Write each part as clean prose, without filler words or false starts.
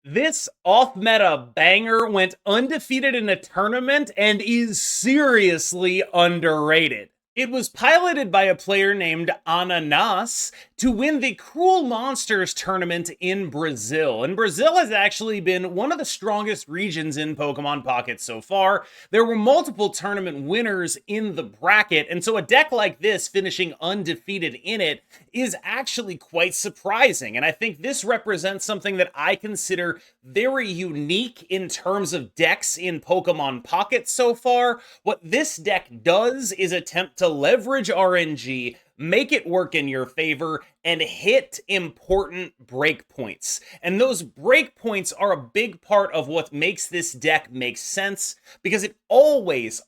This off-meta banger went undefeated in a tournament and is seriously underrated. It was piloted by a player named Ananas to win the Cruel Monsters tournament in Brazil. And Brazil has actually been one of the strongest regions in Pokemon Pocket so far. There were multiple tournament winners in the bracket, and so a deck like this finishing undefeated in it is actually quite surprising. And I think this represents something that I consider very unique in terms of decks in Pokemon Pocket so far. What this deck does is attempt to leverage RNG, make it work in your favor, and hit important breakpoints. And those breakpoints are a big part of what makes this deck make sense, because it always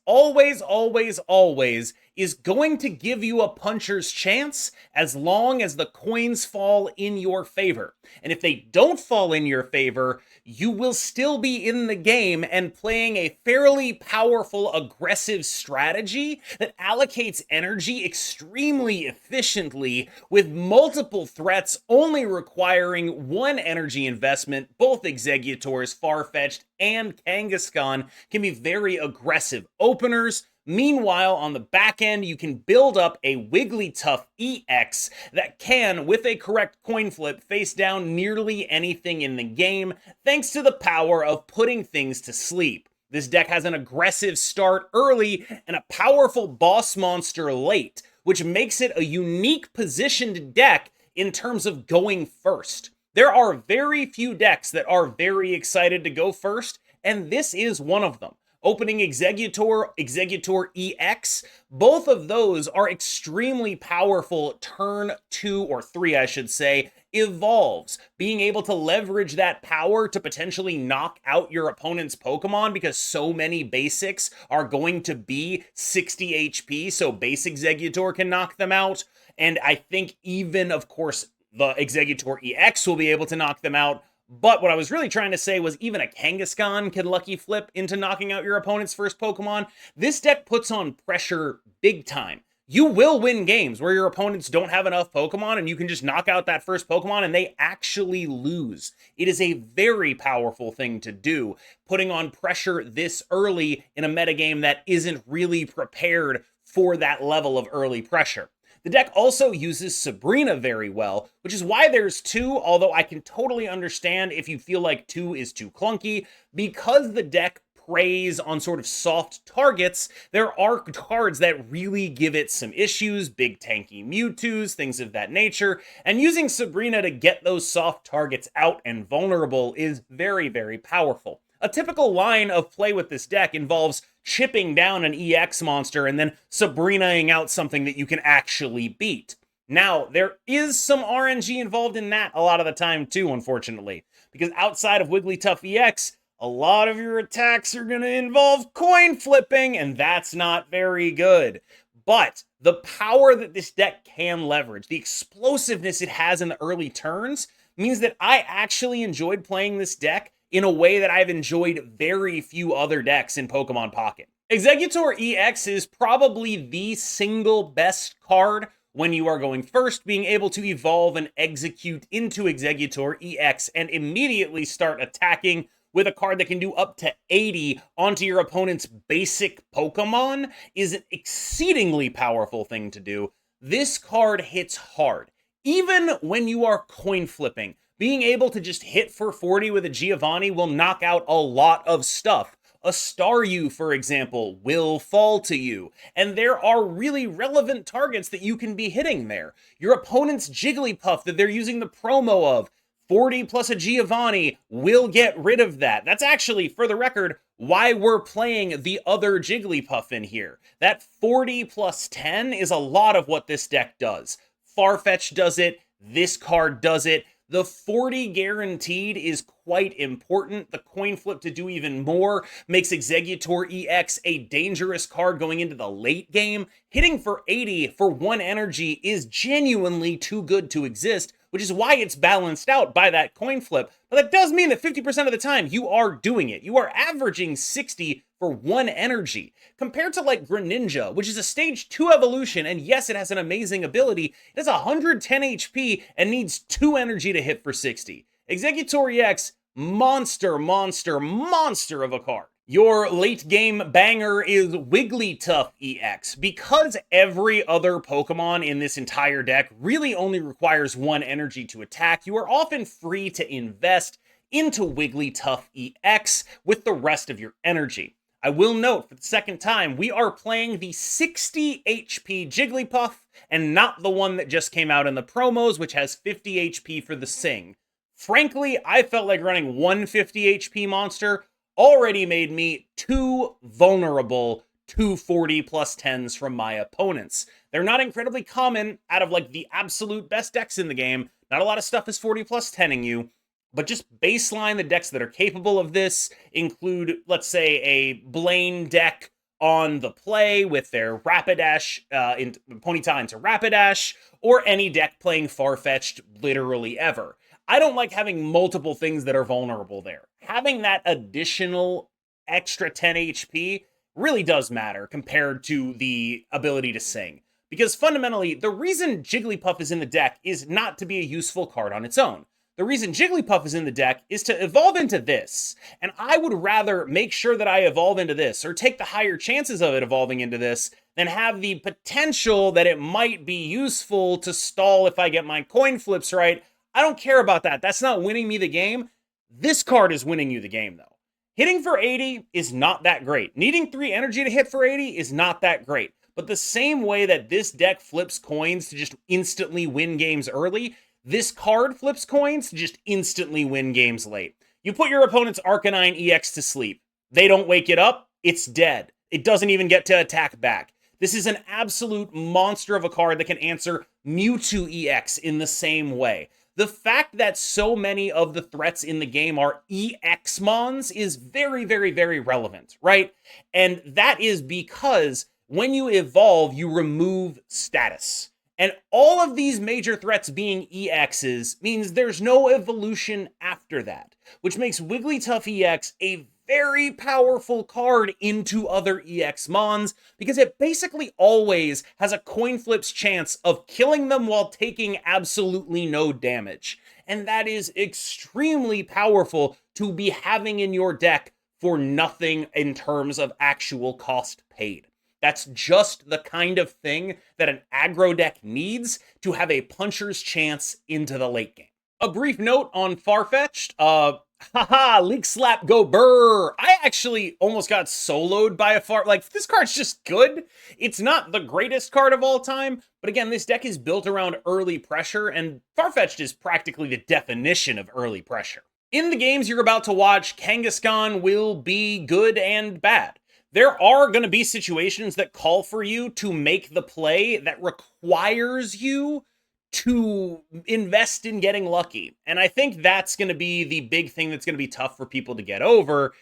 is going to give you a puncher's chance as long as the coins fall in your favor. And if they don't fall in your favor, you will still be in the game and playing a fairly powerful, aggressive strategy that allocates energy extremely efficiently, with multiple threats only requiring one energy investment. Both Exeggutors, Farfetch'd, and Kangaskhan can be very aggressive openers. Meanwhile, on the back end, you can build up a Wigglytuff EX that can, with a correct coin flip, face down nearly anything in the game, thanks to the power of putting things to sleep. This deck has an aggressive start early and a powerful boss monster late, which makes it a unique positioned deck in terms of going first. There are very few decks that are very excited to go first, and this is one of them. Opening Exeggutor, Exeggutor EX, both of those are extremely powerful turn 2 or 3, I should say, evolves. Being able to leverage that power to potentially knock out your opponent's Pokemon, because so many basics are going to be 60 HP, so base Exeggutor can knock them out. And I think even, of course, the Exeggutor EX will be able to knock them out. But what I was really trying to say was even a Kangaskhan can lucky flip into knocking out your opponent's first Pokemon. This deck puts on pressure big time. You will win games where your opponents don't have enough Pokemon and you can just knock out that first Pokemon and they actually lose. It is a very powerful thing to do, putting on pressure this early in a metagame that isn't really prepared for that level of early pressure. The deck also uses Sabrina very well, which is why there's 2, although I can totally understand if you feel like 2 is too clunky. Because the deck preys on sort of soft targets, there are cards that really give it some issues, big tanky Mewtwo's, things of that nature, and using Sabrina to get those soft targets out and vulnerable is very, very powerful. A typical line of play with this deck involves chipping down an EX monster and then Sabrinaing out something that you can actually beat. Now, there is some RNG involved in that a lot of the time too, unfortunately, because outside of Wigglytuff EX, a lot of your attacks are going to involve coin flipping, and that's not very good. But the power that this deck can leverage, the explosiveness it has in the early turns, means that I actually enjoyed playing this deck in a way that I've enjoyed very few other decks in Pokemon Pocket. Exeggutor EX is probably the single best card when you are going first, being able to evolve and execute into Exeggutor EX and immediately start attacking with a card that can do up to 80 onto your opponent's basic Pokemon is an exceedingly powerful thing to do. This card hits hard, even when you are coin flipping. Being able to just hit for 40 with a Giovanni will knock out a lot of stuff. A Staryu, for example, will fall to you, and there are really relevant targets that you can be hitting there. Your opponent's Jigglypuff that they're using the promo of, 40 plus a Giovanni will get rid of that. That's actually, for the record, why we're playing the other Jigglypuff in here. That 40 plus 10 is a lot of what this deck does. Farfetch does it, this card does it. The 40 guaranteed is quite important. The coin flip to do even more makes Exeggutor EX a dangerous card going into the late game. Hitting for 80 for 1 energy is genuinely too good to exist, which is why it's balanced out by that coin flip. But that does mean that 50% of the time you are doing it. You are averaging 60 for 1 energy. Compared to like Greninja, which is a stage 2 evolution, and yes, it has an amazing ability, it has 110 HP and needs 2 energy to hit for 60. Exeggutor EX monster, monster, monster of a card. Your late game banger is Wigglytuff EX. Because every other Pokemon in this entire deck really only requires 1 energy to attack, you are often free to invest into Wigglytuff EX with the rest of your energy. I will note, for the second time, we are playing the 60 HP Jigglypuff, and not the one that just came out in the promos, which has 50 HP for the Sing. Frankly, I felt like running 150 HP monster already made me too vulnerable to 40 plus 10s from my opponents. They're not incredibly common out of like the absolute best decks in the game. Not a lot of stuff is 40 plus 10ing you, but just baseline the decks that are capable of this include, let's say, a Blaine deck on the play with their Rapidash, in Ponyta into Rapidash, or any deck playing Farfetch'd literally ever. I don't like having multiple things that are vulnerable there. Having that additional extra 10 HP really does matter compared to the ability to sing. Because fundamentally, the reason Jigglypuff is in the deck is not to be a useful card on its own. The reason Jigglypuff is in the deck is to evolve into this. And I would rather make sure that I evolve into this, or take the higher chances of it evolving into this, than have the potential that it might be useful to stall if I get my coin flips right. I don't care about that. That's not winning me the game. This card is winning you the game, though. Hitting for 80 is not that great. Needing 3 energy to hit for 80 is not that great. But the same way that this deck flips coins to just instantly win games early, this card flips coins to just instantly win games late. You put your opponent's Arcanine EX to sleep. They don't wake it up, it's dead. It doesn't even get to attack back. This is an absolute monster of a card that can answer Mewtwo EX in the same way. The fact that so many of the threats in the game are EX mons is very, very, very relevant, right? And that is because when you evolve, you remove status. And all of these major threats being EXs means there's no evolution after that, which makes Wigglytuff EX a very powerful card into other EX mons, because it basically always has a coin flip's chance of killing them while taking absolutely no damage. And that is extremely powerful to be having in your deck for nothing in terms of actual cost paid. That's just the kind of thing that an aggro deck needs to have a puncher's chance into the late game. A brief note on Farfetch'd. Haha, Leak Slap Go Brr. I actually almost got soloed by a like, this card's just good. It's not the greatest card of all time, but again, this deck is built around early pressure, and Farfetch'd is practically the definition of early pressure. In the games you're about to watch, Kangaskhan will be good and bad. There are going to be situations that call for you to make the play that requires you to invest in getting lucky. And I think that's going to be the big thing that's going to be tough for people to get over.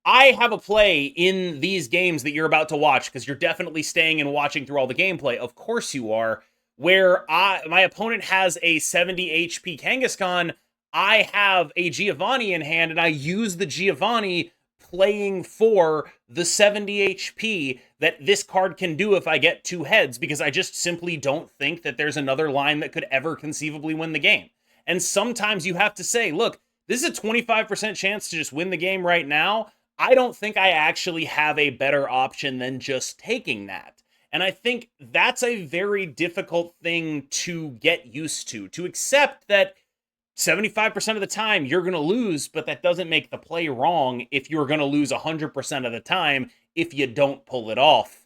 I have a play in these games that you're about to watch, because you're definitely staying and watching through all the gameplay. Of course you are. Where my opponent has a 70 HP Kangaskhan, I have a Giovanni in hand, and I use the Giovanni playing for the 70 HP that this card can do if I get 2 heads, because I just simply don't think that there's another line that could ever conceivably win the game. And sometimes you have to say, look, this is a 25% chance to just win the game right now. I don't think I actually have a better option than just taking that. And I think that's a very difficult thing to get used to accept that 75% of the time you're going to lose, but that doesn't make the play wrong if you're going to lose 100% of the time if you don't pull it off.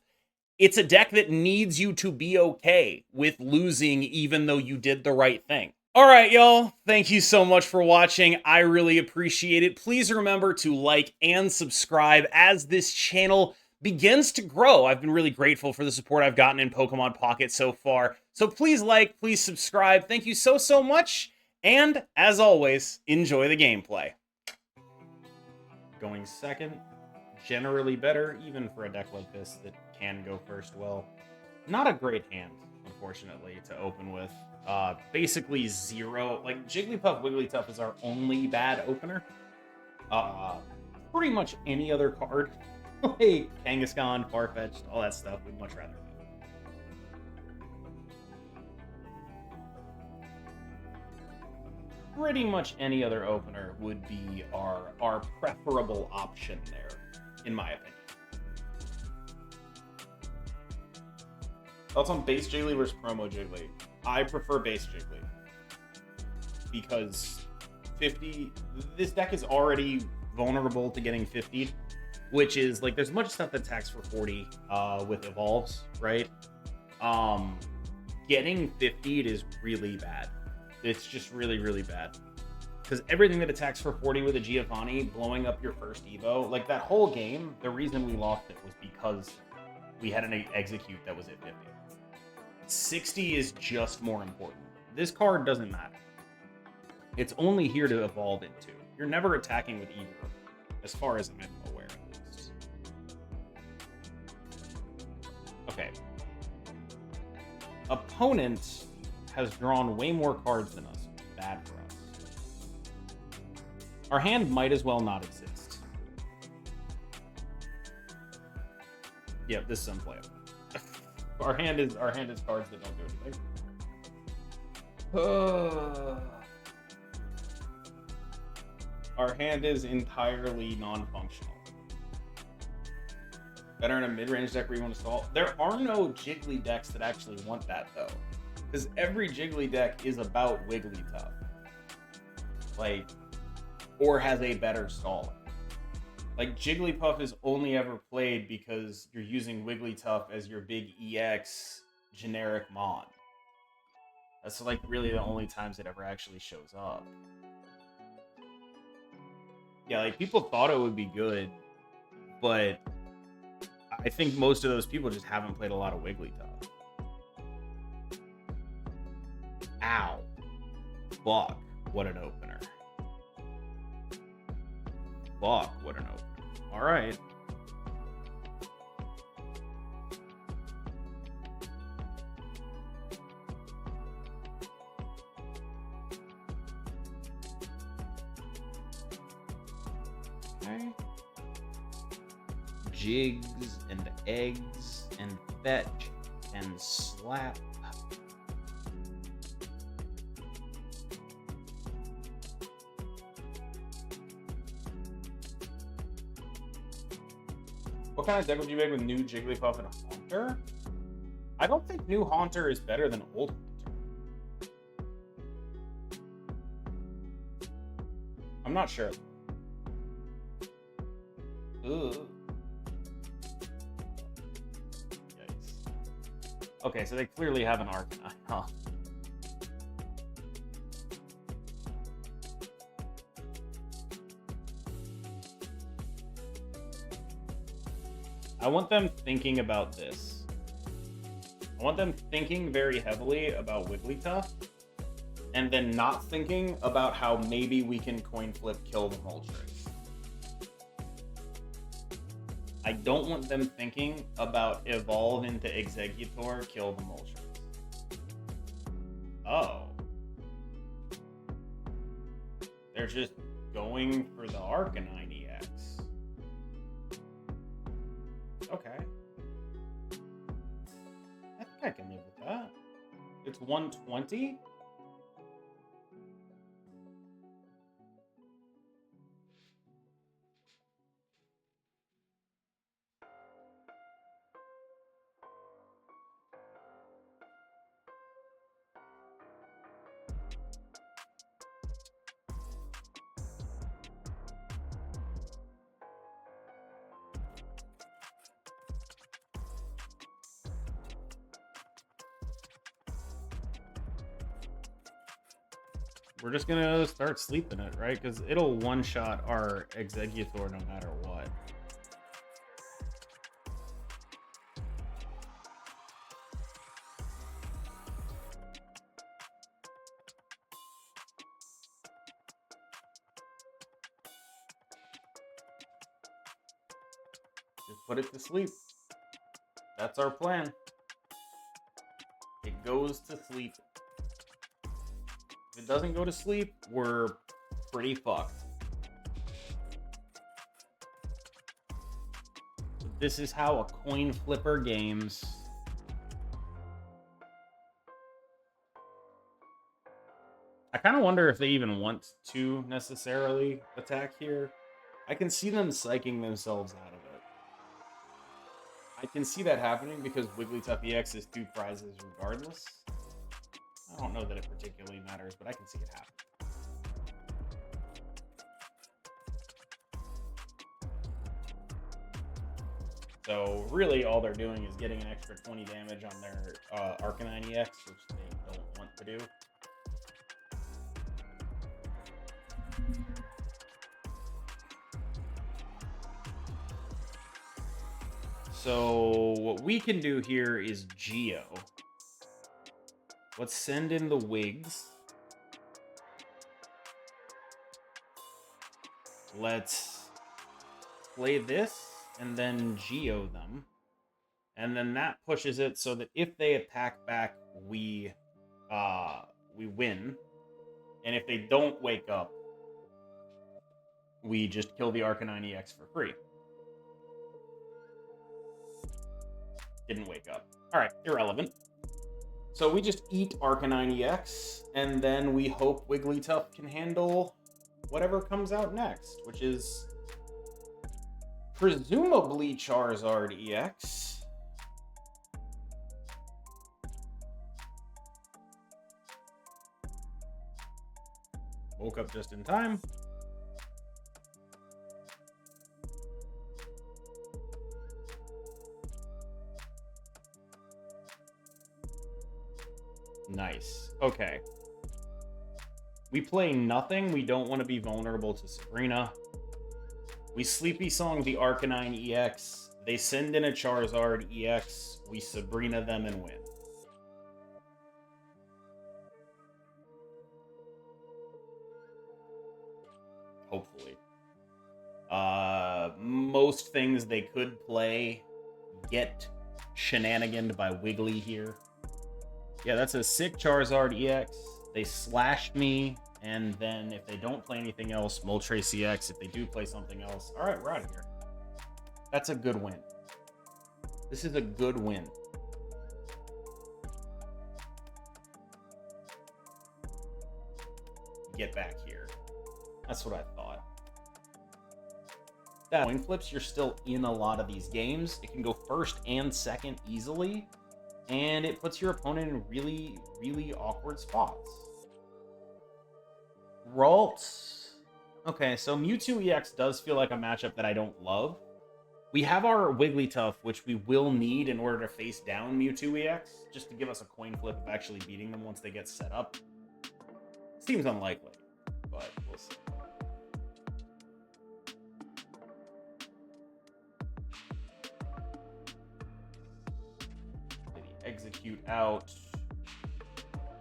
It's a deck that needs you to be okay with losing even though you did the right thing. All right, y'all. Thank you so much for watching. I really appreciate it. Please remember to like and subscribe as this channel begins to grow. I've been really grateful for the support I've gotten in Pokemon Pocket so far. So please like, please subscribe. Thank you so, so much. And, as always, enjoy the gameplay. Going second, generally better, even for a deck like this that can go first well. Not a great hand, unfortunately, to open with. Basically 0. Like, Jigglypuff Wigglytuff is our only bad opener. Pretty much any other card, like Kangaskhan, Farfetch'd, all that stuff, we'd much rather have. pretty much any other opener would be our preferable option there, in my opinion. Thoughts on base Jiggly versus promo Jiggly? I prefer base Jiggly. Because 50, this deck is already vulnerable to getting 50'd, which is like there's much stuff that attacks for 40 with evolves, right? Getting 50'd is really bad. It's just really, really bad. Because everything that attacks for 40 with a Giovanni, blowing up your first Evo, like that whole game, the reason we lost it was because we had an execute that was at 50. 60 is just more important. This card doesn't matter. It's only here to evolve into. You're never attacking with either, as far as I'm aware at least. Okay. Opponent has drawn way more cards than us. Bad for us. Our hand might as well not exist. Yeah, this is unplayable. Our hand is cards that don't do anything. Our hand is entirely non-functional. Better in a mid-range deck where you want to stall. There are no Jiggly decks that actually want that though, because every Jiggly deck is about Wigglytuff, like, or has a better stalling. Like Jigglypuff is only ever played because you're using Wigglytuff as your big EX generic mon. That's like really the only times it ever actually shows up. Yeah, like people thought it would be good, but I think most of those people just haven't played a lot of Wigglytuff. Ow. Fuck, what an opener. Fuck, what an opener. Alright. Okay. Jigs and eggs and fetch and slap. What kind of deck would you make with new Jigglypuff and Haunter? I don't think new Haunter is better than old Haunter. I'm not sure. Ugh. Yikes. Okay, so they clearly have an Arcanine, huh? I want them thinking about this. I want them thinking very heavily about Wigglytuff, and then not thinking about how maybe we can Coinflip kill the Moltres. I don't want them thinking about evolve into Exeggutor, kill the Moltres. Oh. They're just going for the Arcanine EX. Okay. I think I can live with that. It's 120? We're just gonna start sleeping it, right? Because it'll one-shot our Exeggutor no matter what. Just put it to sleep. That's our plan. It goes to sleep. If it doesn't go to sleep, we're pretty fucked. This is how a coin flipper games. I kind of wonder if they even want to necessarily attack here. I can see them psyching themselves out of it. I can see that happening because Wigglytuff EX is 2 prizes regardless. I don't know that it particularly matters, but I can see it happen. So really all they're doing is getting an extra 20 damage on their Arcanine EX, which they don't want to do. So what we can do here is Geo. Let's send in the Wigs. Let's play this and then Geo them. And then that pushes it so that if they attack back, we win. And if they don't wake up, we just kill the Arcanine EX for free. Didn't wake up. All right, irrelevant. So we just eat Arcanine EX, and then we hope Wigglytuff can handle whatever comes out next, which is presumably Charizard EX. Woke up just in time. Nice. Okay. We play nothing. We don't want to be vulnerable to Sabrina. We Sleepy Song the Arcanine EX. They send in a Charizard EX. We Sabrina them and win. Hopefully. Most things they could play get shenaniganed by Wiggly here. Yeah, that's a sick Charizard EX. They slashed me, and then if they don't play anything else, Moltres EX. If they do play something else, all right, we're out of here. That's a good win. This is a good win. Get back here. That's what I thought. That Coinflips, you're still in a lot of these games. It can go first and second easily. And it puts your opponent in really, really awkward spots. Ralts. Okay, so Mewtwo EX does feel like a matchup that I don't love. We have our Wigglytuff, which we will need in order to face down Mewtwo EX, just to give us a coin flip of actually beating them once they get set up. Seems unlikely, but we'll see. Execute out,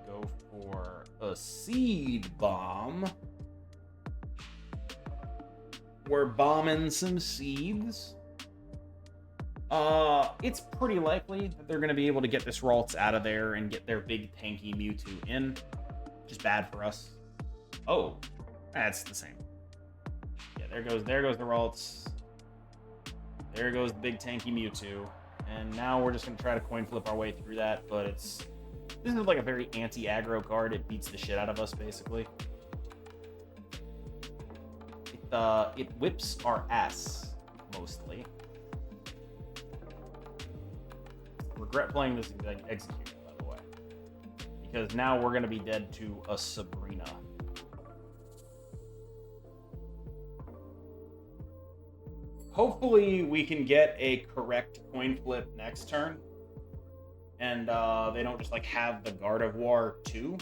go for a Seed Bomb. We're bombing some seeds. It's pretty likely that they're going to be able to get this Ralts out of there and get their big tanky Mewtwo in, which is bad for us. Oh, that's the same. Yeah, there goes the Ralts. There goes the big tanky Mewtwo. And now we're just going to try to coin flip our way through that, but this is like a very anti-aggro card. It beats the shit out of us, basically. It whips our ass, mostly. Regret playing this execution, by the way. Because now we're going to be dead to a Sabrina. Hopefully we can get a correct coin flip next turn. And they don't just like have the Gardevoir too.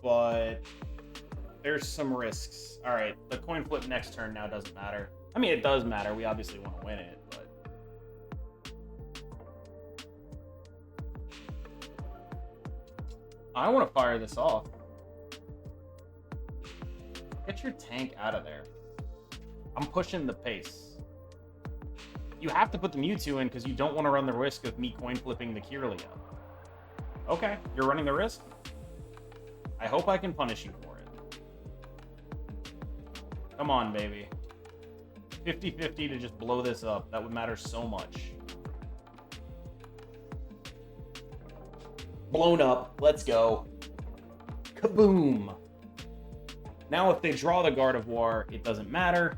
But there's some risks. All right, the coin flip next turn now doesn't matter. I mean, it does matter. We obviously want to win it, but... I want to fire this off. Get your tank out of there. I'm pushing the pace. You have to put the Mewtwo in because you don't want to run the risk of me coin flipping the Kirlia. Okay, you're running the risk? I hope I can punish you for it. Come on, baby. 50-50 to just blow this up. That would matter so much. Blown up. Let's go. Kaboom! Now if they draw the Gardevoir, it doesn't matter.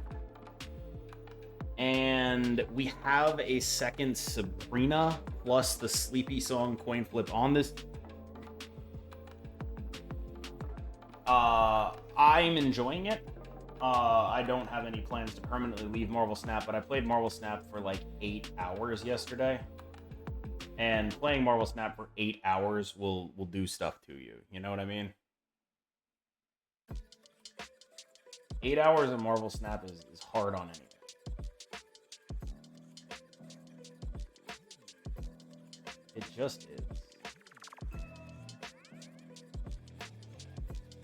And we have a second Sabrina plus the Sleepy Song Coinflip on this. I'm enjoying it. I don't have any plans to permanently leave Marvel Snap, but I played Marvel Snap for like 8 hours yesterday. And playing Marvel Snap for 8 hours will do stuff to you. You know what I mean? 8 hours of Marvel Snap is hard on anything. It just is.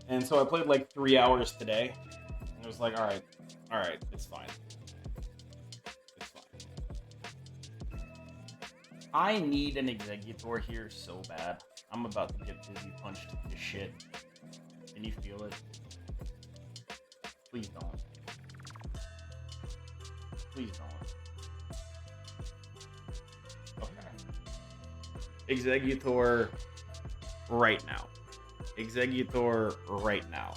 And so I played like 3 hours today. And it was like, all right, it's fine. It's fine. I need an Exeggutor here so bad. I'm about to get dizzy punched to shit. Can you feel it? Please don't. Please don't. Okay. Exeggutor right now. Exeggutor right now.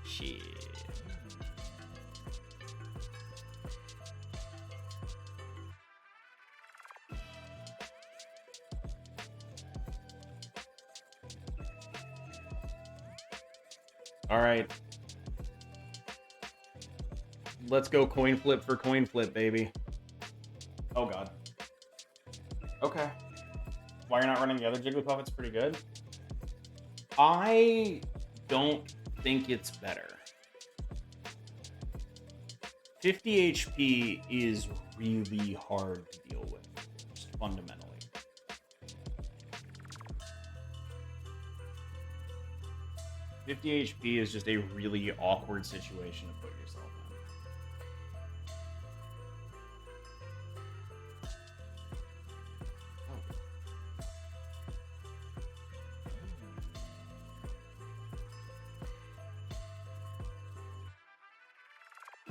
Shit. All right. Let's go coin flip for coin flip, baby. Oh, God. Okay. Why you're not running the other Jigglypuff? It's pretty good. I don't think it's better. 50 HP is really hard to deal with, just fundamentally. HP is just a really awkward situation to put yourself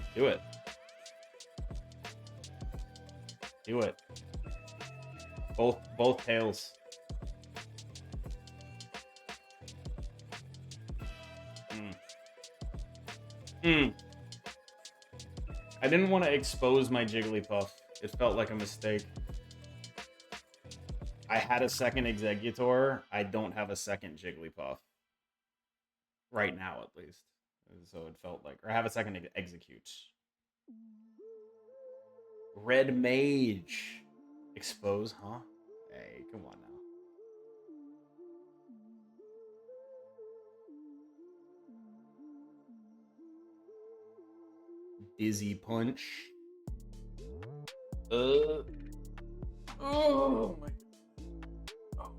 in. Do it. Do it. Both tails. I didn't want to expose my Jigglypuff. It felt like a mistake. I had a second Exeggutor. I don't have a second Jigglypuff. Right now, at least. So it felt like... Or I have a second Execute. Red Mage. Expose, huh? Hey, come on now. Dizzy punch. Oh my. Oh my god.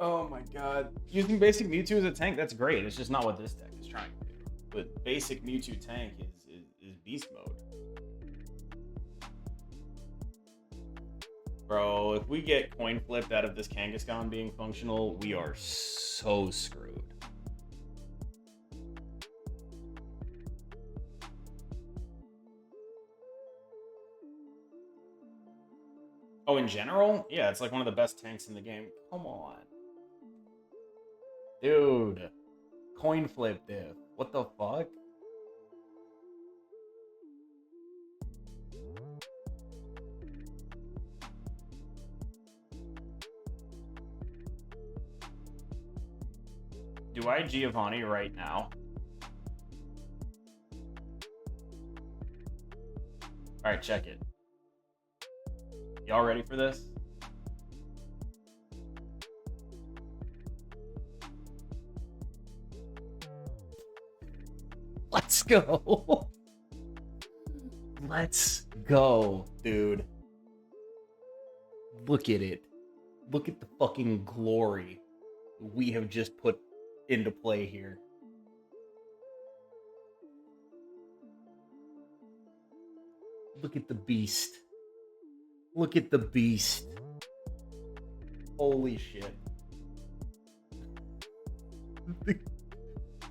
Oh my god. Using basic Mewtwo as a tank, that's great. It's just not what this deck is trying to do. But basic Mewtwo tank is beast mode. Bro, if we get coin flipped out of this Kangaskhan being functional, we are so screwed. Oh, in general? Yeah, it's like one of the best tanks in the game. Come on. Dude. Coin flip diff. What the fuck? Do I Giovanni right now? Alright, check it. Y'all ready for this? Let's go. Let's go, dude. Look at it. Look at the fucking glory we have just put into play here. Look at the beast. Look at the beast. Holy shit.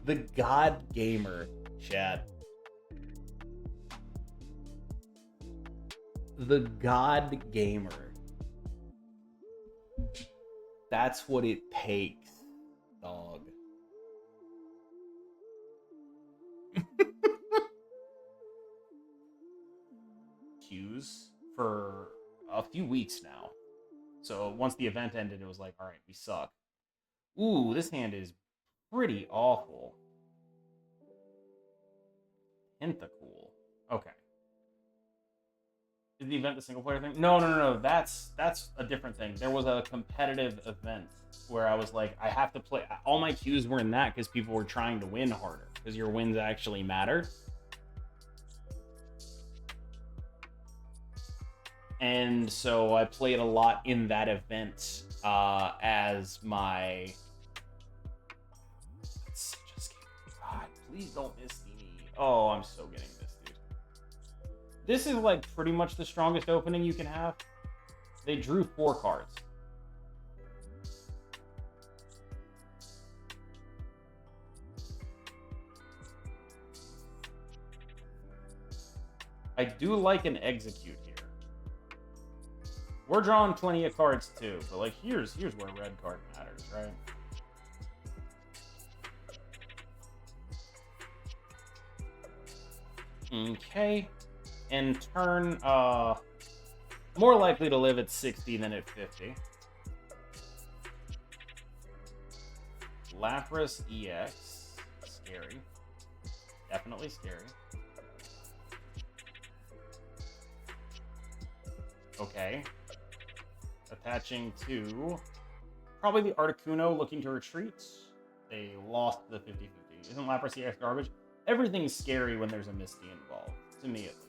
The God Gamer, chat. The God Gamer That's what it takes, dog. Queues for a few weeks now. So once the event ended, it was like, all right, we suck. Ooh, this hand is pretty awful. Pentacool. Okay. Is the event the single player thing? No. That's a different thing. There was a competitive event where I was like, I have to play. All my queues were in that because people were trying to win harder because your wins actually mattered. And so I played a lot in that event as my. God, please don't miss me. Oh, I'm so getting this, dude. This is like pretty much the strongest opening you can have. They drew 4 cards. I do like an execute here. We're drawing plenty of cards too, but like here's where red card matters, right? Okay. And turn more likely to live at 60 than at 50. Lapras EX. Scary. Definitely scary. Okay. Attaching to probably the Articuno looking to retreat. They lost the 50-50. Isn't Lapras EX garbage? Everything's scary when there's a Misty involved, to me at least.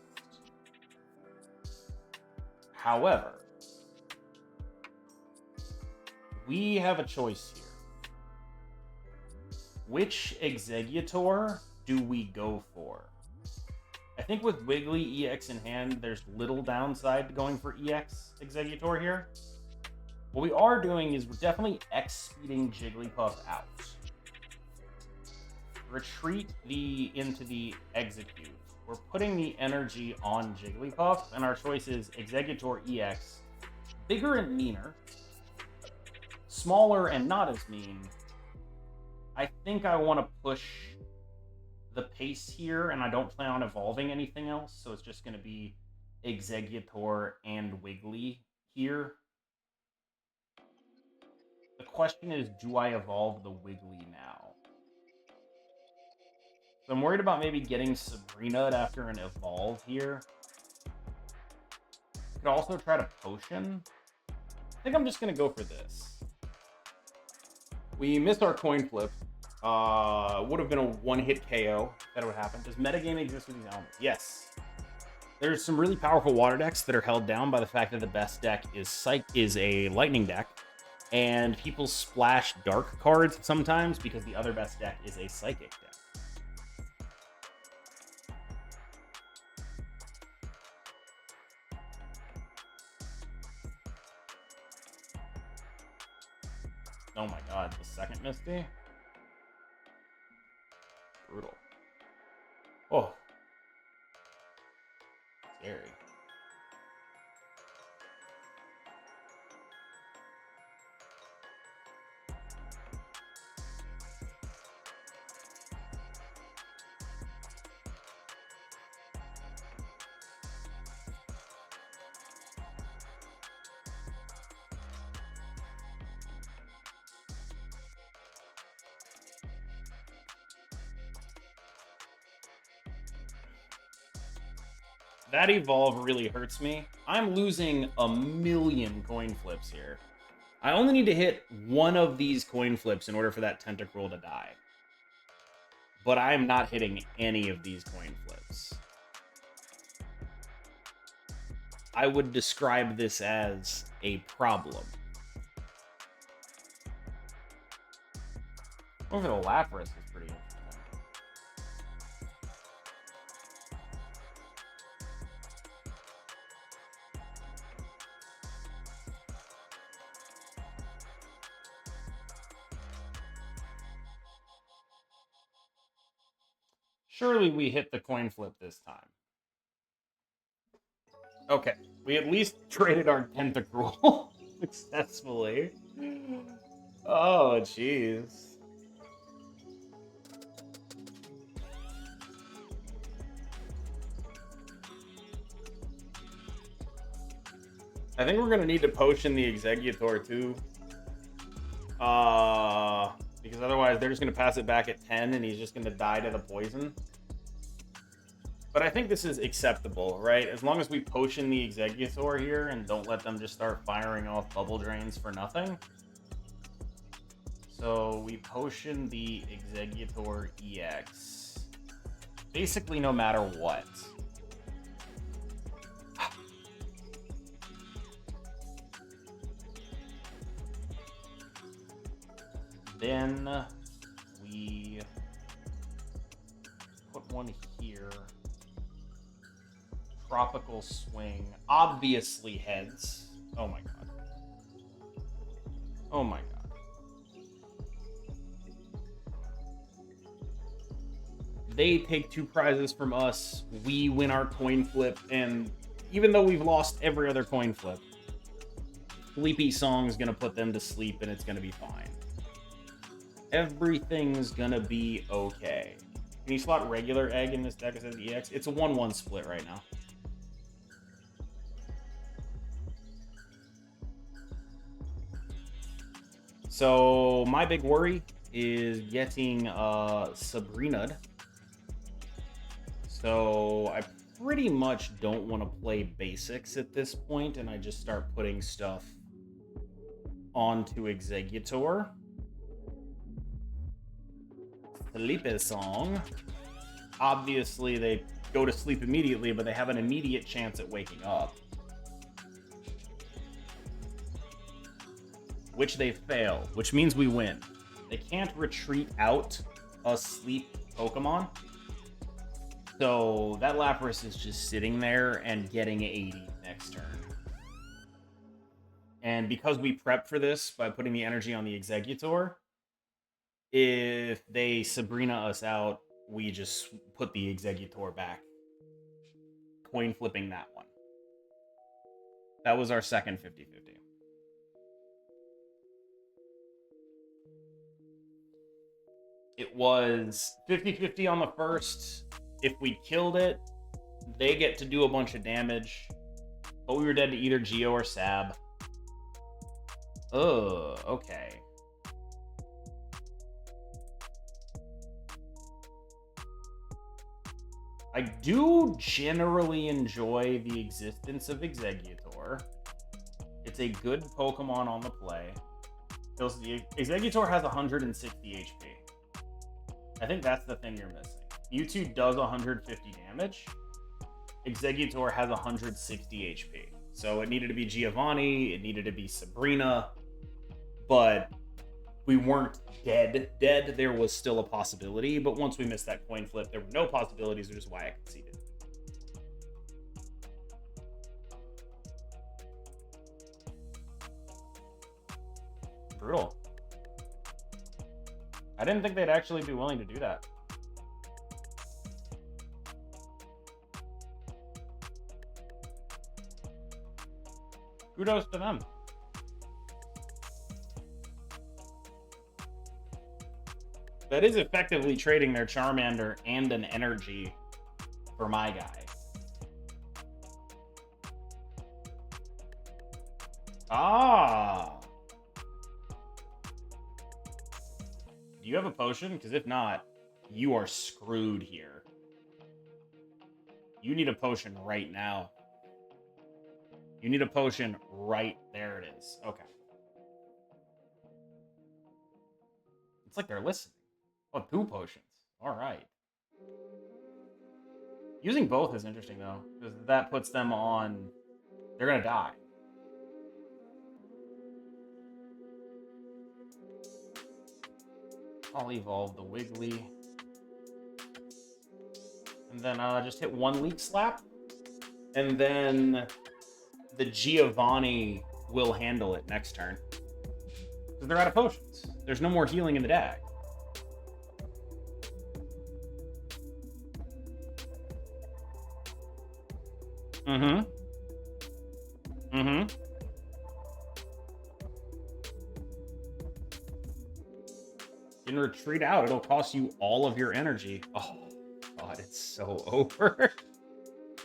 However, we have a choice here. Which Executor do we go for? I think with Wiggly EX in hand, there's little downside to going for EX Executor here. What we are doing is we're definitely X-speeding Jigglypuff out. Retreat into the Execute. We're putting the energy on Jigglypuff, and our choice is Executor EX. Bigger and meaner. Smaller and not as mean. I think I want to push the pace here, and I don't plan on evolving anything else, so it's just going to be Executor and Wiggly here. The question is, do I evolve the Wiggly now? So I'm worried about maybe getting Sabrina after an evolve here. Could also try to potion. I think I'm just going to go for this. We missed our coin flip. Would have been a one-hit KO. That would happen. Does metagame exist with these elements? Yes. There's some really powerful water decks that are held down by the fact that the best deck is a lightning deck. And people splash dark cards sometimes because the other best deck is a psychic deck. Oh my god, the second Misty? Brutal. Oh. Scary. That evolve really hurts me. I'm losing a million coin flips here. I only need to hit one of these coin flips in order for that Tentacruel to die. But I am not hitting any of these coin flips. I would describe this as a problem. Over the Lapras is pretty interesting. Surely we hit the coin flip this time. Okay, we at least traded our Tentacruel successfully. Oh, jeez. I think we're gonna need to potion the Executor too. Because otherwise they're just gonna pass it back at 10 and he's just gonna die to the poison. But I think this is acceptable, right? As long as we potion the Executor here and don't let them just start firing off bubble drains for nothing. So we potion the Executor EX. Basically no matter what. Then we put one here. Tropical Swing. Obviously heads. Oh my god. Oh my god. They take 2 prizes from us. We win our coin flip. And even though we've lost every other coin flip, Sleepy Song's gonna put them to sleep and it's gonna be fine. Everything's gonna be okay. Can you slot regular egg in this deck as an EX? It's a 1-1 split right now. So my big worry is getting Sabrina. So I pretty much don't want to play basics at this point, and I just start putting stuff onto Executor. Sleepy Song. Obviously, they go to sleep immediately, but they have an immediate chance at waking up. Which they fail, which means we win. They can't retreat out a sleep Pokemon. So that Lapras is just sitting there and getting 80 next turn. And because we prepped for this by putting the energy on the Executor, if they Sabrina us out, we just put the Executor back. Coin flipping that one. That was our second 50-50. It was 50-50 on the first. If we killed it, they get to do a bunch of damage. But we were dead to either Geo or Sab. Ugh, okay. I do generally enjoy the existence of Executor. It's a good Pokemon on the play. The Executor has 160 HP. I think that's the thing you're missing. Mewtwo does 150 damage. Executor has 160 HP. So it needed to be Giovanni, it needed to be Sabrina, but we weren't dead. There was still a possibility, but once we missed that coin flip, there were no possibilities, which is why I conceded. Brutal. I didn't think they'd actually be willing to do that. Kudos to them. That is effectively trading their Charmander and an energy for my guy. Ah. Do you have a potion? Because if not, you are screwed here. You need a potion right now. You need a potion right there. It is. Okay. It's like they're listening. Oh, 2 potions. All right. Using both is interesting, though, because that puts them on... They're going to die. I'll evolve the Wiggly. And then just hit 1 Leak Slap. And then the Giovanni will handle it next turn. Because they're out of potions. There's no more healing in the deck. can retreat out. It'll cost you all of your energy. Oh, God, it's so over.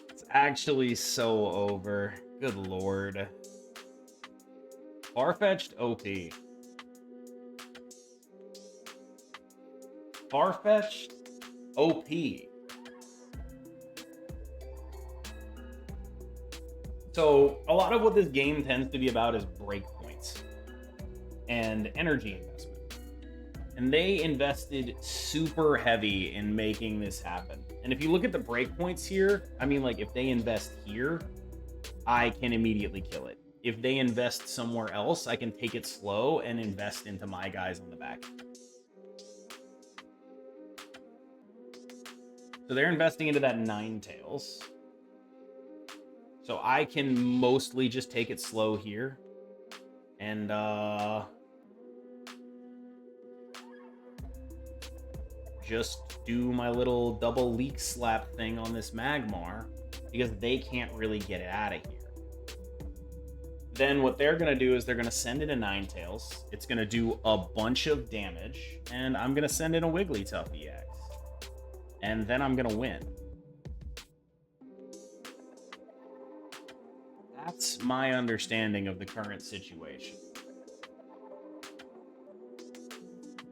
It's actually so over. Good Lord. Farfetch'd OP. Farfetch'd OP. So a lot of what this game tends to be about is breakpoints and energy investment. And they invested super heavy in making this happen. And if you look at the breakpoints here, I mean, like, if they invest here, I can immediately kill it. If they invest somewhere else, I can take it slow and invest into my guys on the back. So they're investing into that Ninetales. So I can mostly just take it slow here. And, just do my little double leak slap thing on this Magmar, because they can't really get it out of here. Then what they're going to do is they're going to send in a Ninetales. It's going to do a bunch of damage, and I'm going to send in a Wigglytuff EX. And then I'm going to win. That's my understanding of the current situation.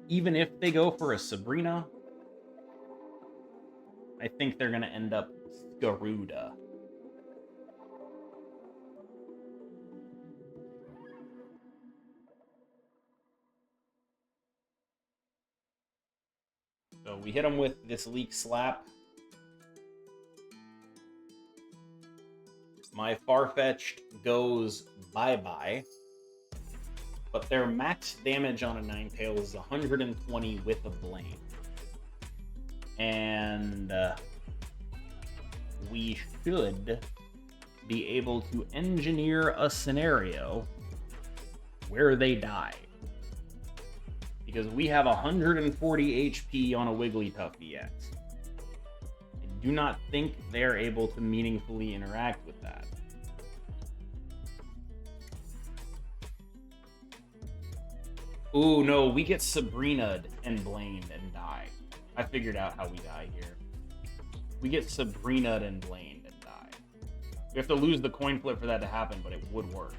Even if they go for a Sabrina, I think they're going to end up Garuda. So we hit them with this leak slap. My Farfetch'd goes bye-bye. But their max damage on a Ninetales is 120 with a blame. And we should be able to engineer a scenario where they die. Because we have 140 HP on a Wigglytuff EX. I do not think they're able to meaningfully interact with that. Ooh, no, we get Sabrina'd and blamed and die. I figured out how we die here. We get Sabrina'd and blamed and die. We have to lose the coin flip for that to happen, but it would work.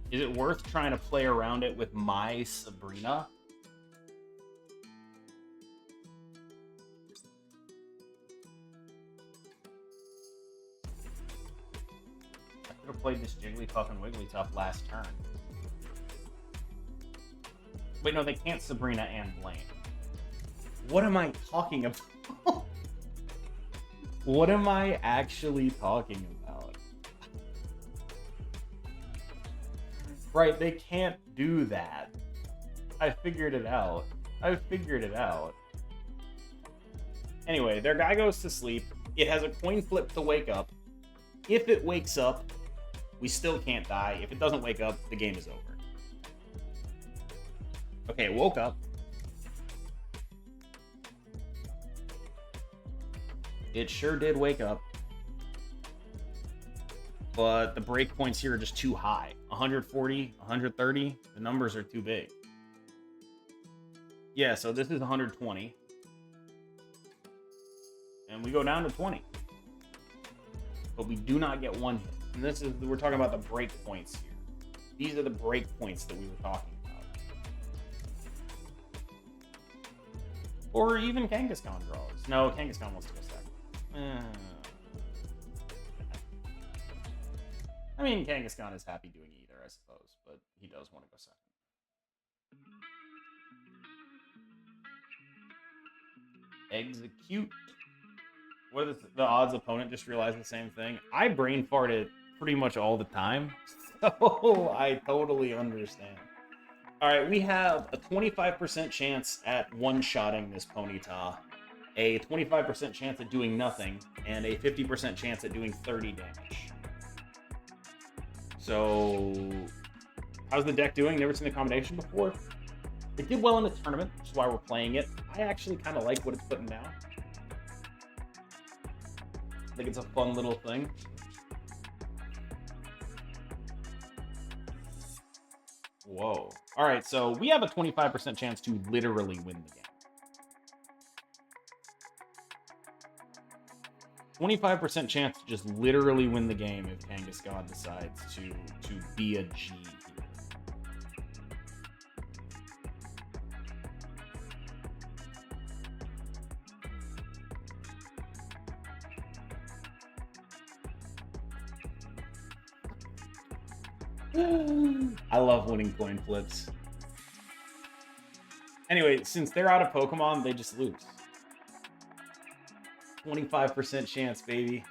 Is it worth trying to play around it with my Sabrina? I could have played this Jigglypuff and Wigglytuff last turn. Wait, no, they can't Sabrina and blame. What am I talking about? What am I actually talking about? Right, they can't do that. I figured it out. I figured it out. Anyway, their guy goes to sleep. It has a coin flip to wake up. If it wakes up, we still can't die. If it doesn't wake up, the game is over. Okay, it woke up. It sure did wake up. But the breakpoints here are just too high. 140, 130, the numbers are too big. Yeah, so this is 120. And we go down to 20. But we do not get one hit. And this is, we're talking about the breakpoints here. These are the breakpoints that we were talking about. Or even Kangaskhan draws. No, Kangaskhan wants to go second. I mean, Kangaskhan is happy doing either, I suppose, but he does want to go second. Execute. What is the odds opponent just realized the same thing? I brain fart it pretty much all the time, so I totally understand. All right, we have a 25% chance at one-shotting this Ponyta, a 25% chance at doing nothing, and a 50% chance at doing 30 damage. So, how's the deck doing? Never seen the combination before. It did well in the tournament, which is why we're playing it. I actually kind of like what it's putting down. I think it's a fun little thing. Whoa. All right, so we have a 25% chance to literally win the game. 25% chance to just literally win the game if Kangaskhan decides to be a G here. I love winning coin flips. Anyway, since they're out of Pokemon, they just lose. 25% chance, baby.